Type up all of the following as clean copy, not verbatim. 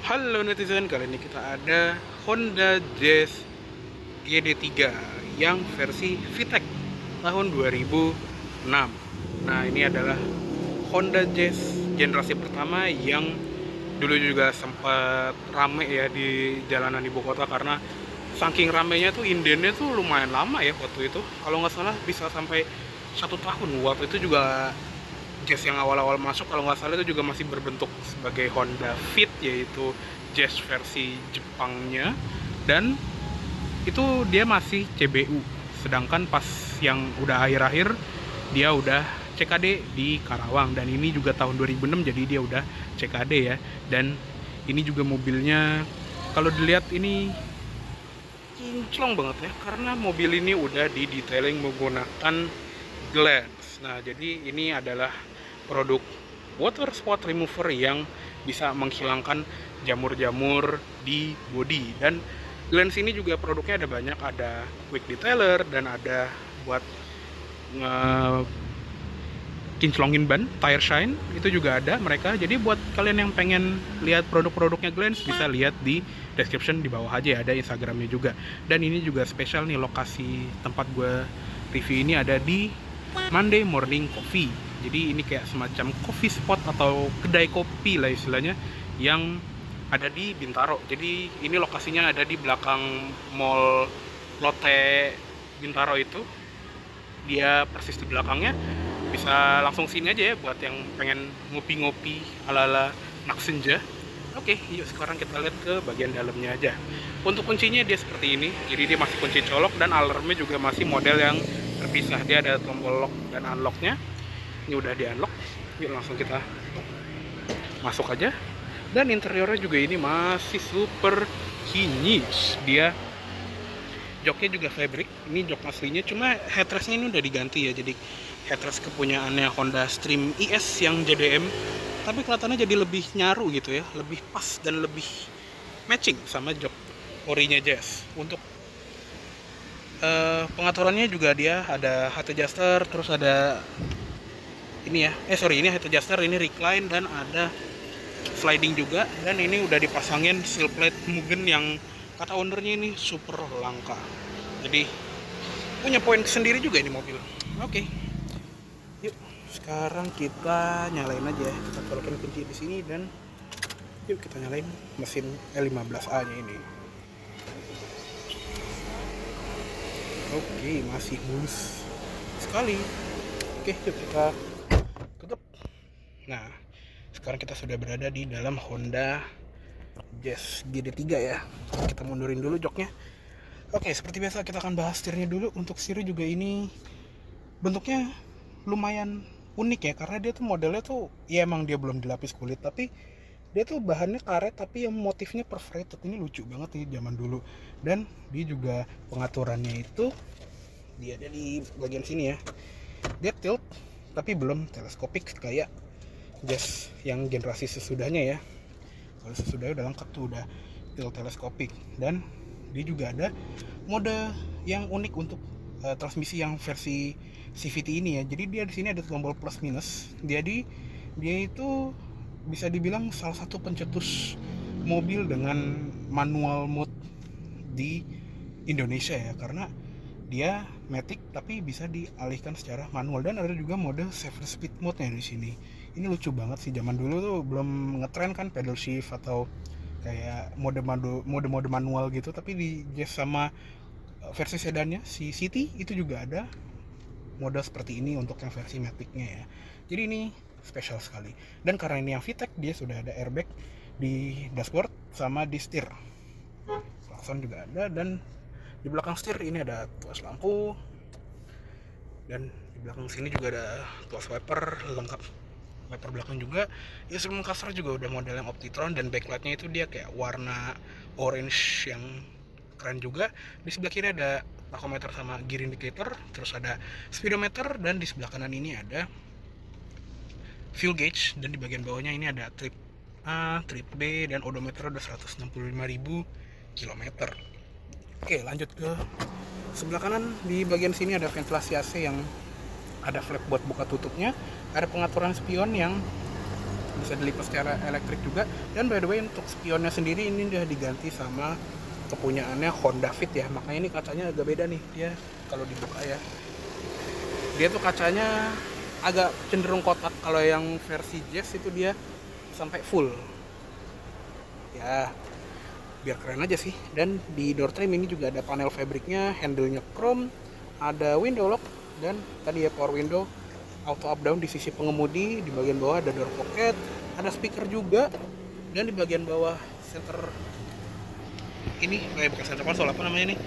Halo netizen, kali ini kita ada Honda Jazz GD3 yang versi VTEC tahun 2006. Nah, ini adalah Honda Jazz generasi pertama yang dulu juga sempat rame ya di jalanan ibu kota, karena saking ramenya tuh indennya tuh lumayan lama ya waktu itu. Kalau nggak salah bisa sampai 1 tahun. Waktu itu juga Jazz yang awal-awal masuk, kalau nggak salah itu juga masih berbentuk sebagai Honda Fit, yaitu Jazz versi Jepangnya, dan itu dia masih CBU. Sedangkan pas yang udah akhir-akhir dia udah CKD di Karawang, dan ini juga tahun 2006, jadi dia udah CKD ya. Dan ini juga mobilnya kalau dilihat ini kinclong banget ya, karena mobil ini udah di detailing menggunakan glass. Nah, jadi ini adalah produk water spot remover yang bisa menghilangkan jamur-jamur di bodi. Dan lens ini juga produknya ada banyak, ada quick detailer dan ada buat kinclongin ban, tire shine itu juga ada mereka. Jadi buat kalian yang pengen lihat produk-produknya Glance, bisa lihat di description di bawah aja ya, ada Instagramnya juga. Dan ini juga spesial nih, lokasi tempat gue review ini ada di Monday Morning Coffee. Jadi ini kayak semacam coffee spot atau kedai kopi lah istilahnya, yang ada di Bintaro. Jadi ini lokasinya ada di belakang mall Lotte Bintaro itu. Dia persis di belakangnya. Bisa langsung sini aja ya buat yang pengen ngopi-ngopi ala-ala anak senja. Oke, yuk sekarang kita lihat ke bagian dalamnya aja. Untuk kuncinya dia seperti ini. Jadi dia masih kunci colok, dan alarmnya juga masih model yang terpisah. Dia ada tombol lock dan unlocknya. Ini udah di unlock. Yuk langsung kita masuk aja. Dan interiornya juga ini masih super kinyis. Dia joknya juga fabric. Ini jok aslinya, cuma headrestnya ini udah diganti ya. Jadi headrest kepunyaannya Honda Stream IS yang JDM, tapi kelihatannya jadi lebih nyaru gitu ya, lebih pas dan lebih matching sama jok orinya Jazz. Untuk pengaturannya juga dia ada height adjuster, terus ada ini ya, ini height adjuster, ini recline, dan ada sliding juga. Dan ini udah dipasangin steel plate Mugen yang kata ownernya ini super langka. Jadi punya poin sendiri juga ini mobil. Oke. Yuk, sekarang kita nyalain aja ya. Kita colokin kunci di sini, dan yuk kita nyalain mesin L15A-nya ini. Oke, masih mulus sekali. Oke, yuk kita tutup. Nah, sekarang kita sudah berada di dalam Honda Jazz GD3 ya. Kita mundurin dulu joknya. Oke, seperti biasa kita akan bahas setirnya dulu. Untuk setir juga ini bentuknya lumayan unik ya, karena dia tuh modelnya tuh ya emang dia belum dilapis kulit, tapi dia tuh bahannya karet tapi yang motifnya perforated. Ini lucu banget nih zaman dulu. Dan dia juga pengaturannya itu dia ada di bagian sini ya. Dia tilt tapi belum teleskopik kayak Jazz yang generasi sesudahnya ya. Kalau sesudahnya udah lengkap tuh, udah tilt teleskopik. Dan dia juga ada mode yang unik untuk transmisi yang versi CVT ini ya. Jadi dia di sini ada tombol plus minus. Jadi dia itu bisa dibilang salah satu pencetus mobil dengan manual mode di Indonesia ya, karena dia matic tapi bisa dialihkan secara manual. Dan ada juga mode 7 speed mode-nya di sini. Ini lucu banget sih, zaman dulu tuh belum ngetren kan pedal shift atau kayak mode manual gitu, tapi di Jazz sama versi sedannya si City itu juga ada mode seperti ini untuk yang versi matic-nya ya. Jadi ini spesial sekali. Dan karena ini yang VTEC, dia sudah ada airbag di dashboard sama di setir. Klakson juga ada, dan di belakang setir ini ada tuas lampu, dan di belakang sini juga ada tuas wiper lengkap, wiper belakang juga. Instrumen cluster juga udah model yang Optitron, dan backlightnya itu dia kayak warna orange yang keren juga. Di sebelah kiri ada tachometer sama gear indicator, terus ada speedometer, dan di sebelah kanan ini ada fuel gauge, dan di bagian bawahnya ini ada trip A, trip B, dan odometer udah 165.000 km. Oke, lanjut ke sebelah kanan. Di bagian sini ada ventilasi AC yang ada flap buat buka tutupnya, ada pengaturan spion yang bisa dilipat secara elektrik juga. Dan by the way untuk spionnya sendiri ini udah diganti sama kepunyaannya Honda Fit ya, makanya ini kacanya agak beda nih dia kalau dibuka ya. Dia tuh kacanya agak cenderung kotak, kalau yang versi Jazz itu dia sampai full ya, biar keren aja sih. Dan di door trim ini juga ada panel fabriknya, handle-nya chrome, ada window lock, dan tadi ya power window, auto up down di sisi pengemudi. Di bagian bawah ada door pocket, ada speaker juga, dan di bagian bawah center ini bukan center console, apa namanya nih,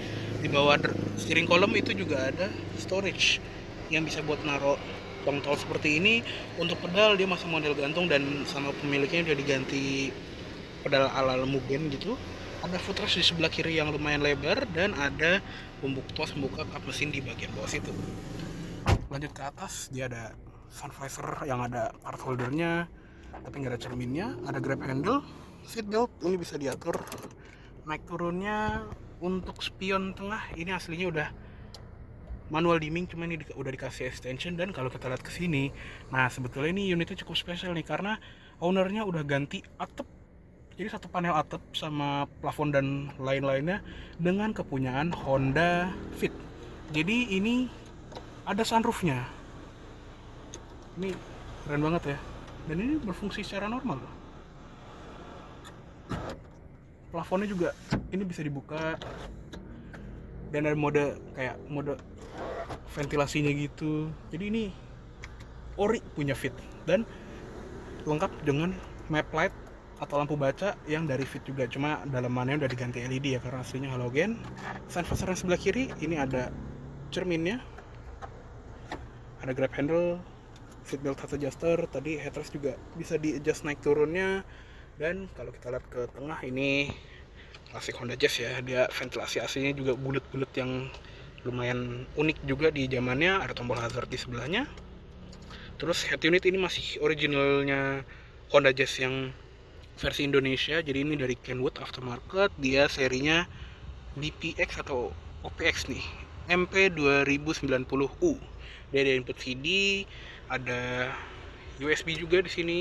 di bawah steering column itu juga ada storage yang bisa buat naruh tongtol seperti ini. Untuk pedal dia masih model gantung dan sama pemiliknya udah diganti pedal ala Mugen gitu. Ada footrest di sebelah kiri yang lumayan lebar, dan ada pembuka kap mesin di bagian bawah situ. Lanjut ke atas, dia ada sun visor yang ada part holdernya tapi nggak ada cerminnya, ada grab handle, seat belt ini bisa diatur naik turunnya. Untuk spion tengah ini aslinya udah manual dimming, cuma ini udah dikasih extension. Dan kalau kita lihat ke sini, nah sebetulnya ini unitnya cukup spesial nih karena ownernya udah ganti atap. Jadi satu panel atap sama plafon dan lain-lainnya dengan kepunyaan Honda Fit. Jadi ini ada sunroofnya. Ini keren banget ya. Dan ini berfungsi secara normal. Plafonnya juga ini bisa dibuka. Dan ada mode ventilasinya gitu. Jadi ini ori punya Fit. Dan lengkap dengan map light atau lampu baca yang dari Fit juga, cuma dalamannya udah diganti LED ya karena aslinya halogen. Sun visor yang sebelah kiri ini ada cerminnya, ada grab handle, seatbelt hat adjuster, tadi headrest juga bisa di adjust naik turunnya. Dan kalau kita lihat ke tengah, ini klasik Honda Jazz ya, dia ventilasi AC-nya juga bulat-bulat yang lumayan unik juga di zamannya. Ada tombol hazard di sebelahnya. Terus head unit ini masih originalnya Honda Jazz yang versi Indonesia, jadi ini dari Kenwood aftermarket. Dia serinya DPX atau OPX nih, MP2090U. Dia ada input CD, ada USB juga di sini,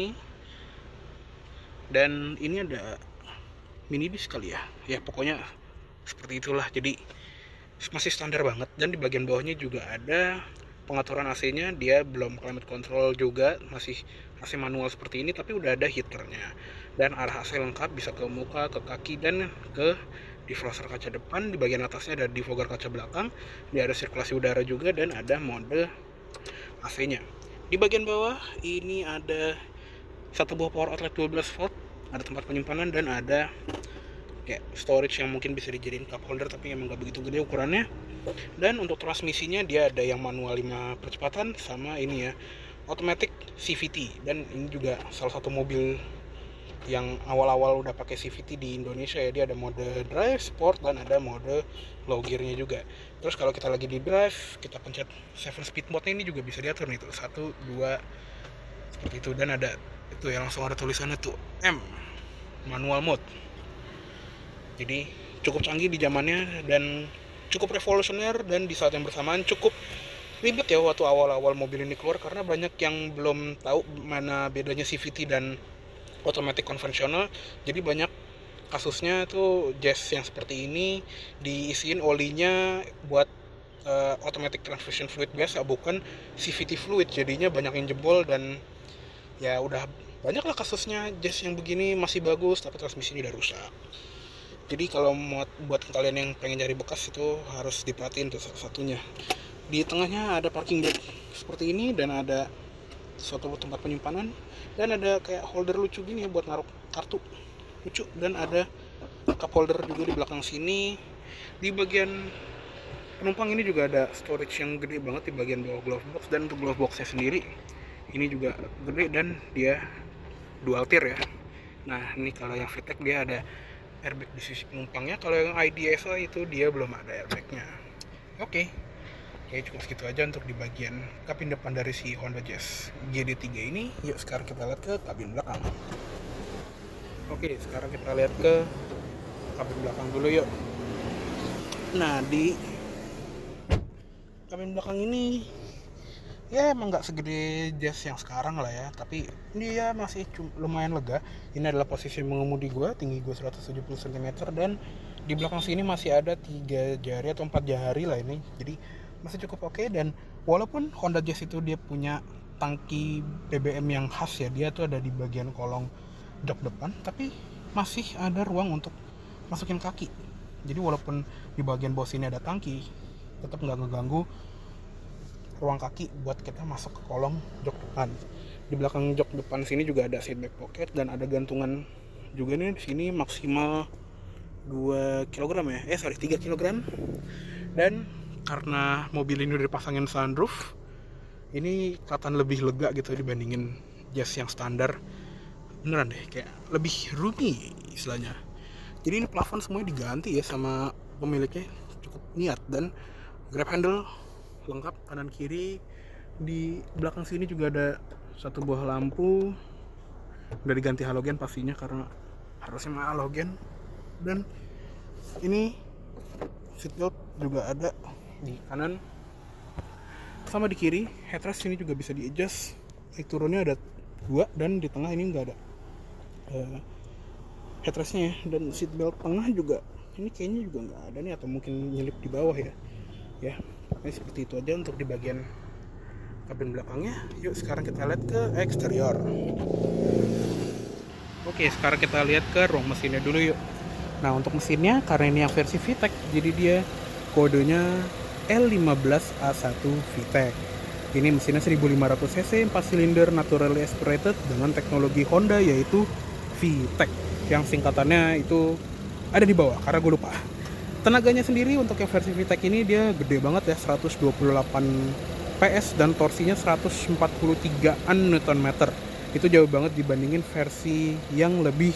dan ini ada mini disc kali ya. Ya pokoknya seperti itulah. Jadi masih standar banget. Dan di bagian bawahnya juga ada pengaturan AC-nya. Dia belum climate control juga, masih AC manual seperti ini, tapi udah ada heaternya. Dan arah AC lengkap, bisa ke muka, ke kaki, dan ke defroster kaca depan. Di bagian atasnya ada defogger kaca belakang. Dia ada sirkulasi udara juga, dan ada mode AC-nya. Di bagian bawah ini ada satu buah power outlet 12 volt, ada tempat penyimpanan, dan ada kayak storage yang mungkin bisa dijadiin cup holder tapi emang gak begitu gede ukurannya. Dan untuk transmisinya dia ada yang manual 5 percepatan sama ini ya automatic CVT. Dan ini juga salah satu mobil yang awal-awal udah pakai CVT di Indonesia ya. Dia ada mode drive, sport, dan ada mode low gearnya juga. Terus kalau kita lagi di drive, kita pencet 7 speed mode ini juga bisa diatur nih tuh, 1, 2 seperti itu. Dan ada itu ya, langsung ada tulisannya tuh M, manual mode. Jadi cukup canggih di zamannya dan cukup revolusioner, dan di saat yang bersamaan cukup ribet ya waktu awal-awal mobil ini keluar, karena banyak yang belum tahu mana bedanya CVT dan automatic konvensional. Jadi banyak kasusnya tuh Jazz yang seperti ini diisiin olinya buat automatic transmission fluid biasa, bukan CVT fluid. Jadinya banyak yang jebol, dan ya udah banyak lah kasusnya Jazz yang begini masih bagus tapi transmisinya udah rusak. Jadi kalau buat kalian yang pengen cari bekas itu harus diperhatiin tuh salah satunya. Di tengahnya ada parking brake seperti ini, dan ada suatu tempat penyimpanan, dan ada kayak holder lucu gini buat naruh kartu lucu, dan ada cup holder juga di belakang sini. Di bagian penumpang ini juga ada storage yang gede banget di bagian bawah glove box, dan untuk glove boxnya sendiri ini juga gede dan dia dual tier ya. Nah ini kalau yang VTEC dia ada airbag di sisi penumpangnya. Kalau yang IDSA itu dia belum ada airbagnya. Oke, cukup segitu aja untuk di bagian kabin depan dari si Honda Jazz GD3 ini. Yuk sekarang kita lihat ke kabin belakang. Oke, sekarang kita lihat ke kabin belakang dulu yuk. Nah di kabin belakang ini ya emang nggak segede Jazz yang sekarang lah ya, tapi dia masih lumayan lega. Ini adalah posisi mengemudi gue, tinggi gue 170 cm, dan di belakang sini masih ada 3 jari atau 4 jari lah ini, jadi masih cukup oke. Dan walaupun Honda Jazz itu dia punya tangki BBM yang khas ya, dia tuh ada di bagian kolong jok depan, tapi masih ada ruang untuk masukin kaki. Jadi walaupun di bagian bawah sini ada tangki, tetap nggak ngeganggu ruang kaki buat kita masuk ke kolong jok depan. Di belakang jok depan sini juga ada seat back pocket dan ada gantungan juga nih. Di sini maksimal 2 kg ya, 3 kg. Dan karena mobil ini udah dipasangin sunroof, ini kelihatan lebih lega gitu dibandingin Jazz yang standar. Beneran deh, kayak lebih roomy istilahnya. Jadi ini plafon semuanya diganti ya sama pemiliknya, cukup niat. Dan grab handle lengkap kanan kiri. Di belakang sini juga ada satu buah lampu, udah diganti halogen pastinya karena harusnya mah halogen. Dan ini seatbelt juga ada di kanan sama di kiri. Headrest ini juga bisa di adjust, naik turunnya ada 2, dan di tengah ini nggak ada headrestnya ya. Dan seatbelt tengah juga ini kayaknya juga nggak ada nih, atau mungkin nyelip di bawah ya. Ini seperti itu aja untuk di bagian kabin belakangnya. Yuk sekarang kita lihat ke eksterior. Oke, sekarang kita lihat ke ruang mesinnya dulu yuk. Nah, untuk mesinnya karena ini yang versi VTEC, jadi dia kodenya L15A1 VTEC. Ini mesinnya 1500 cc, 4 silinder naturally aspirated dengan teknologi Honda yaitu VTEC, yang singkatannya itu ada di bawah karena gue lupa. Tenaganya sendiri untuk yang versi VTEC ini dia gede banget ya, 128 PS dan torsinya 143 Nm. Itu jauh banget dibandingin versi yang lebih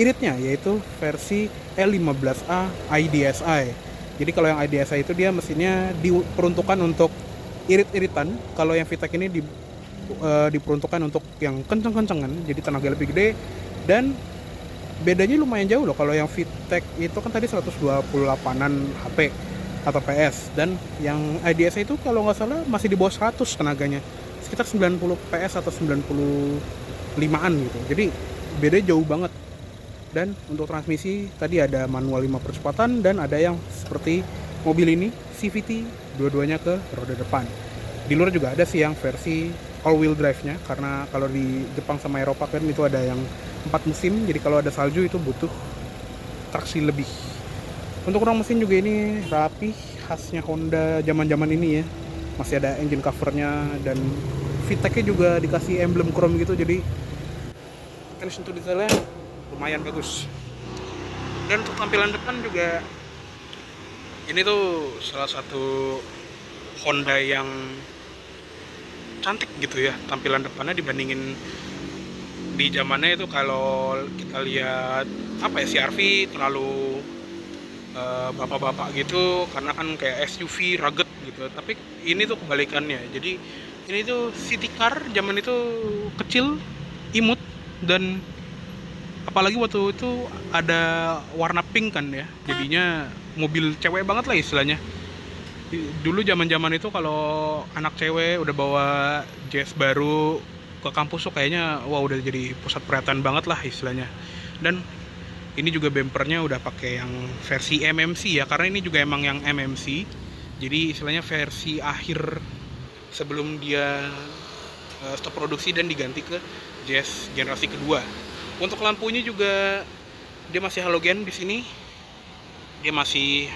iritnya, yaitu versi L15A IDSI. Jadi kalau yang IDSI itu dia mesinnya diperuntukkan untuk irit-iritan, kalau yang VTEC ini diperuntukkan untuk yang kenceng-kencengan, jadi tenaga lebih gede. Dan bedanya lumayan jauh loh. Kalau yang VTEC itu kan tadi 128an HP atau PS, dan yang IDSI itu kalau nggak salah masih di bawah 100 tenaganya, sekitar 90 PS atau 95an gitu. Jadi bedanya jauh banget. Dan untuk transmisi tadi ada manual 5 percepatan dan ada yang seperti mobil ini CVT, dua-duanya ke roda depan. Di luar juga ada sih yang versi all wheel drive nya, karena kalau di Jepang sama Eropa kan itu ada yang 4 musim, jadi kalau ada salju itu butuh traksi lebih. Untuk ruang mesin juga ini rapi, khasnya Honda zaman-zaman ini ya. Masih ada engine covernya, dan VTEC-nya juga dikasih emblem chrome gitu, jadi attention to detailnya lumayan bagus. Dan untuk tampilan depan juga ini tuh salah satu Honda yang cantik gitu ya tampilan depannya dibandingin di zamannya itu. Kalau kita lihat apa ya, CR-V terlalu bapak-bapak gitu karena kan kayak SUV rugged gitu, tapi ini tuh kebalikannya. Jadi ini tuh city car zaman itu kecil, imut, dan apalagi waktu itu ada warna pink kan ya, jadinya mobil cewek banget lah istilahnya. Dulu zaman-zaman itu kalau anak cewek udah bawa Jazz baru ke kampus tuh kayaknya wah udah jadi pusat perhatian banget lah istilahnya. Dan ini juga bumpernya udah pakai yang versi MMC ya, karena ini juga emang yang MMC. Jadi istilahnya versi akhir sebelum dia stop produksi dan diganti ke Jazz generasi kedua. Untuk lampunya juga dia masih halogen di sini. Dia masih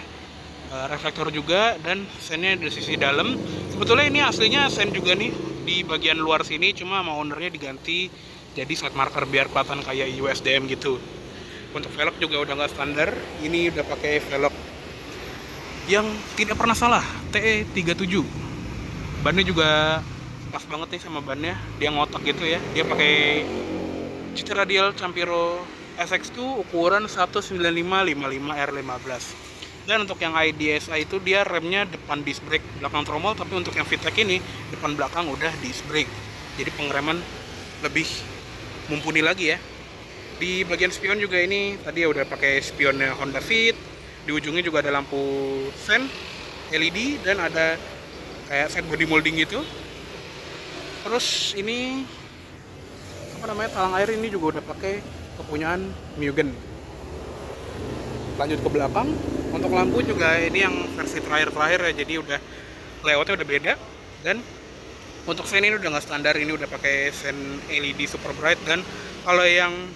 reflektor juga, dan sennya di sisi dalam. Sebetulnya ini aslinya sen juga nih di bagian luar sini, cuma sama ownernya diganti jadi slide marker biar kelihatan kayak USDM gitu. Untuk velg juga udah nggak standar, ini udah pakai velg yang tidak pernah salah, TE37. Bannya juga pas banget nih sama bannya, dia ngotak gitu ya. Dia pakai GT Radial Campiro SX2 ukuran 195/55 R15. Dan untuk yang IDSI itu dia remnya depan disc brake, belakang tromol, tapi untuk yang VTEC ini depan belakang udah disc brake. Jadi pengereman lebih mumpuni lagi ya. Di bagian spion juga ini tadi ya udah pakai spionnya Honda Fit. Di ujungnya juga ada lampu sen LED dan ada kayak set body molding gitu. Terus ini apa namanya, talang air ini juga udah pakai kepunyaan Mugen. Lanjut ke belakang, untuk lampu juga ini yang versi terakhir ya, jadi udah layoutnya udah beda. Dan untuk sen ini udah nggak standar, ini udah pakai sen LED super bright. Dan kalau yang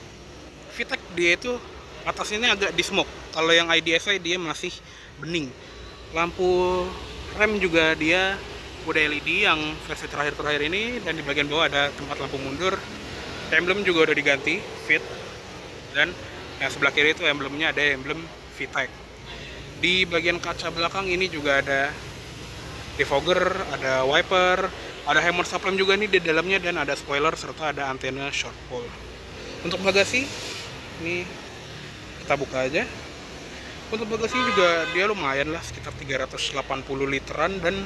VTEC dia itu atasnya agak di smoke, kalau yang IDSI dia masih bening. Lampu rem juga dia udah LED yang versi terakhir ini, dan di bagian bawah ada tempat lampu mundur. Emblem juga udah diganti fit, dan yang sebelah kiri itu emblemnya ada emblem VTEC. Di bagian kaca belakang ini juga ada defogger, ada wiper, ada hammer subframe juga nih di dalamnya, dan ada spoiler serta ada antena short pole. Untuk bagasi ini kita buka aja. Untuk bagasi juga dia lumayan lah, sekitar 380 literan, dan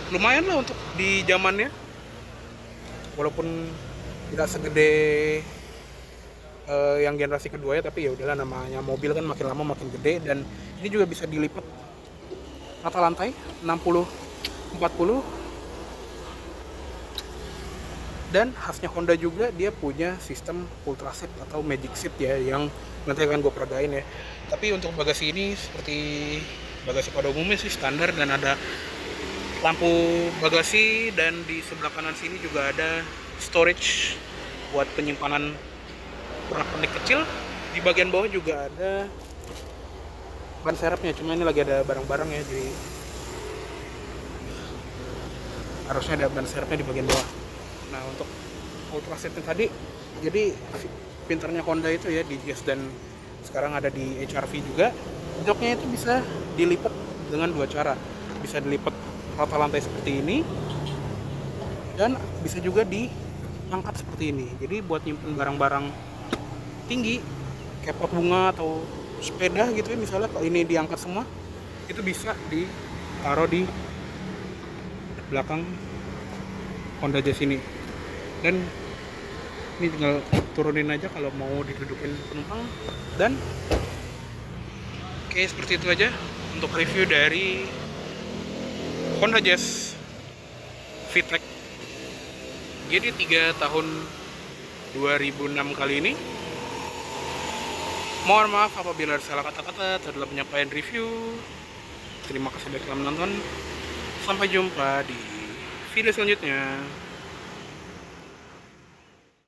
lumayan lah untuk di zamannya, walaupun tidak segede yang generasi kedua ya, tapi ya udahlah, namanya mobil kan makin lama makin gede. Dan ini juga bisa dilipat rata lantai 60-40. Dan khasnya Honda juga dia punya sistem ultra seat atau magic seat ya, yang nanti akan gue peragain ya. Tapi untuk bagasi ini seperti bagasi pada umumnya sih standar, dan ada lampu bagasi, dan di sebelah kanan sini juga ada storage buat penyimpanan pernak-pernik kecil. Di bagian bawah juga ada ban serepnya, cuma ini lagi ada barang-barang ya, jadi harusnya ada ban serepnya di bagian bawah. Nah, untuk ultra seatnya tadi, jadi pinternya Honda itu ya, di Jazz dan sekarang ada di HR-V juga, joknya itu bisa dilipat dengan dua cara. Bisa dilipat rata lantai seperti ini, dan bisa juga diangkat seperti ini. Jadi buat nyimpen barang-barang tinggi kayak pot bunga atau sepeda gitu ya, misalnya kalau ini diangkat semua, itu bisa ditaruh di belakang Honda Jazz ini. Dan ini tinggal turunin aja kalau mau didudukin penumpang. Dan oke, seperti itu aja untuk review dari Honda Jazz VTEC GD3 tahun 2006 kali ini. Mohon maaf apabila ada salah kata-kata dalam penyampaian review. Terima kasih sudah menonton. Sampai jumpa di video selanjutnya.